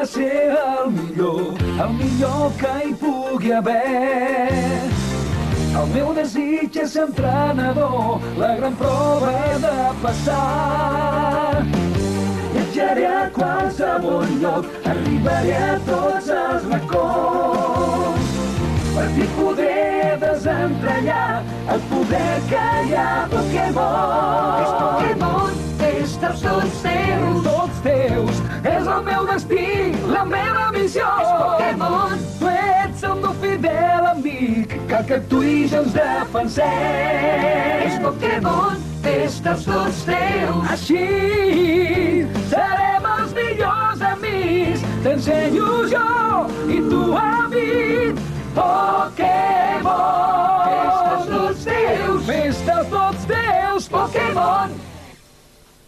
ser el millor que hi pugui haver. El meu desig és ser entrenador, la gran prova he de passar. Viatjaré a qualsevol lloc, arribaré a tots els racons. Per fi podré desentranyar el poder que hi ha a Pokémon. És Pokémon, és tots teus. Tots teus, és el meu destí, la meva missió. És Pokémon. Tu ets el meu fidel amic, cal que tu i jo ens defensem. És Pokémon, és tots teus. Així serem els millors amics, t'ensenyo jo i tu a mi. Pokémon! Festes tots teus. Festes tots teus, Pokémon!